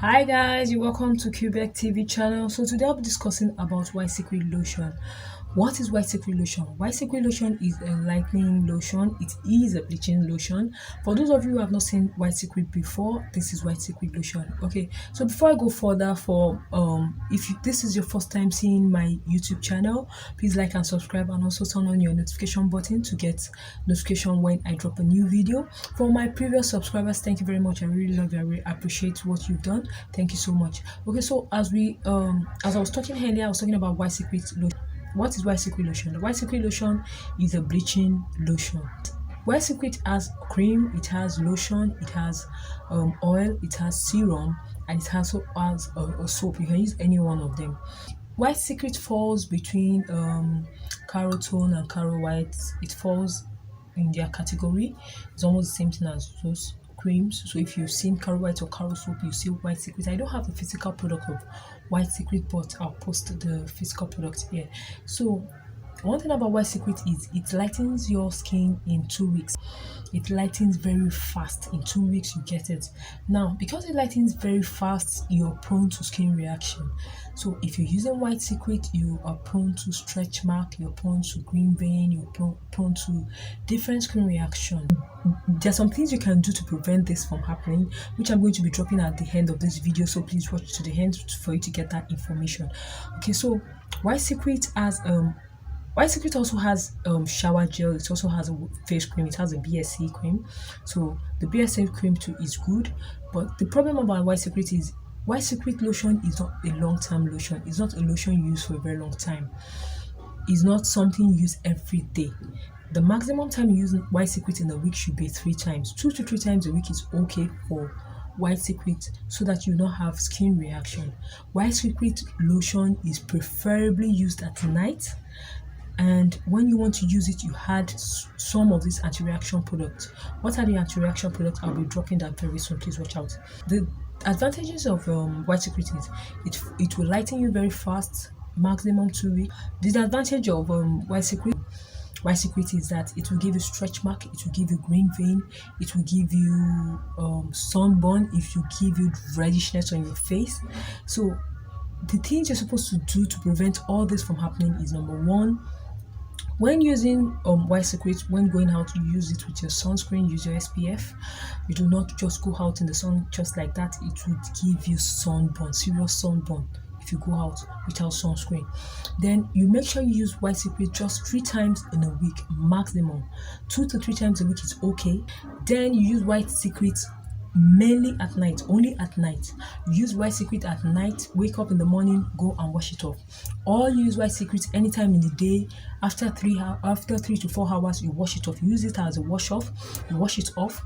Hi guys, you're welcome to Quibec TV channel. So today I'll be discussing about WhiteSecret lotion. What is WhiteSecret lotion? WhiteSecret lotion is a lightening lotion. It is a bleaching lotion. For those of you who have not seen WhiteSecret before, this is WhiteSecret lotion. Okay, so before I go further, if this is your first time seeing my YouTube channel, please like and subscribe, and also turn on your notification button to get notification when I drop a new video. For my previous subscribers, thank you very much. I really love you. I really appreciate what you've done. Thank you so much. Okay, so as I was talking earlier, I was talking about WhiteSecret lotion. What is WhiteSecret lotion? The WhiteSecret lotion is a bleaching lotion. WhiteSecret has cream, it has lotion, it has oil, it has serum, and it also has a soap. You can use any one of them. WhiteSecret falls between Caro Tone and Caro White. It falls in their category. It's almost the same thing as those creams. So if you've seen Caro White or Caro Soap, you see WhiteSecret. I don't have the physical product of WhiteSecret, but I'll post the physical product here. So one thing about WhiteSecret is it lightens your skin in 2 weeks. It lightens very fast. In 2 weeks you get it. Now, because it lightens very fast, you're prone to skin reaction. So if you're using WhiteSecret, you are prone to stretch mark, you're prone to green vein, you're prone to different skin reaction. There are some things you can do to prevent this from happening, which I'm going to be dropping at the end of this video, so please watch to the end for you to get that information. Okay, so WhiteSecret has WhiteSecret also has shower gel. It also has a face cream. It has a BSC cream. So the BSC cream too is good. But the problem about WhiteSecret is WhiteSecret lotion is not a long-term lotion. It's not a lotion used for a very long time. It's not something used every day. The maximum time you use WhiteSecret in a week should be 3 times. 2 to 3 times a week is okay for WhiteSecret, so that you don't have skin reaction. WhiteSecret lotion is preferably used at night, and when you want to use it, you add some of these anti-reaction products. What are the anti-reaction products? I'll be dropping that very soon. Please watch out. The advantages of WhiteSecret is it will lighten you very fast, maximum 2 weeks. The disadvantage of WhiteSecret is that it will give you stretch mark, it will give you green vein, it will give you sunburn, it will give you reddishness on your face. So the things you're supposed to do to prevent all this from happening is: number one, when using WhiteSecret, when going out, you use it with your sunscreen. Use your SPF. You do not just go out in the sun just like that. It would give you sunburn, serious sunburn, if you go out without sunscreen. Then you make sure you use WhiteSecret just 3 times in a week maximum. 2 to 3 times a week is okay. Then you use WhiteSecret mainly at night, only at night. You use WhiteSecret at night, wake up in the morning, go and wash it off. Or you use WhiteSecret anytime in the day. After 3 to 4 hours, you wash it off. You use it as a wash off. You wash it off.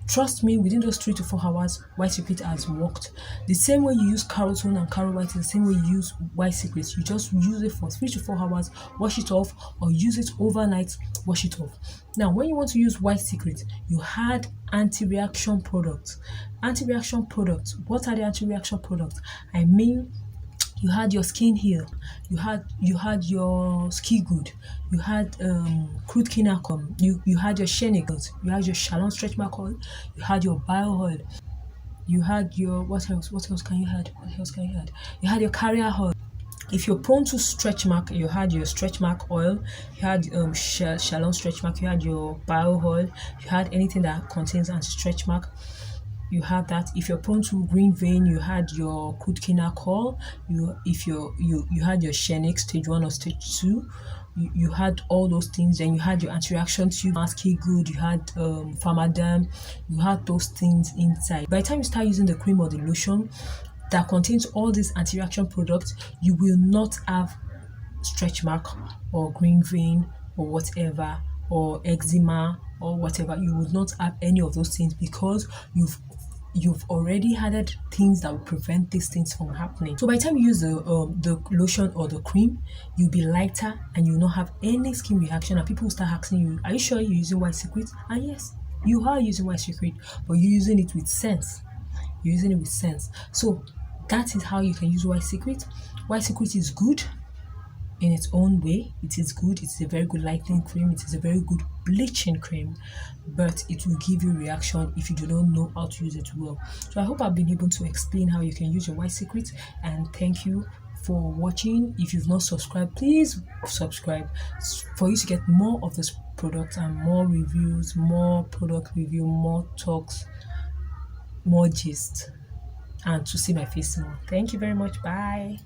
Trust me, within those 3 to 4 hours, WhiteSecret has worked. The same way you use Caro Tone and Caro White is the same way you use WhiteSecret. You just use it for 3 to 4 hours, wash it off, or use it overnight, wash it off. Now, when you want to use WhiteSecret, you add anti-reaction products. Anti-reaction products. What are the anti-reaction products? I mean, you had your skin heal, you had your ski good, you had crude kinacom, you had your shenix, you had your shalon stretch mark oil, you had your bio oil, you had your what else can you add? You had your carrier oil. If you're prone to stretch mark, you had your stretch mark oil, you had shalon stretch mark, you had your bio oil, you had anything that contains anti-stretch mark, you have that. If you're prone to green vein, you had your Kutkina call. You had your Shenix stage 1 or stage 2. You had all those things. Then you had your anti-reaction tube, Maski Good, you had Pharmadam, you had those things inside. By the time you start using the cream or the lotion that contains all these anti-reaction products, you will not have stretch mark or green vein or whatever, or eczema or whatever. You would not have any of those things, because you've already added things that will prevent these things from happening. So by the time you use the lotion or the cream, you'll be lighter and you'll not have any skin reaction. And people will start asking you, are you sure you're using WhiteSecret? And yes, you are using WhiteSecret, but you're using it with sense. You're using it with sense. So that is how you can use WhiteSecret. WhiteSecret is good. in its own way. It is good. It's a very good lightening cream. It is a very good bleaching cream, but it will give you reaction if you do not know how to use it well. So I hope I've been able to explain how you can use your White Secret, and thank you for watching. If you've not subscribed, please subscribe for you to get more of this product and more reviews, more product review, more talks, more gist, and to see my face more. Thank you very much. Bye.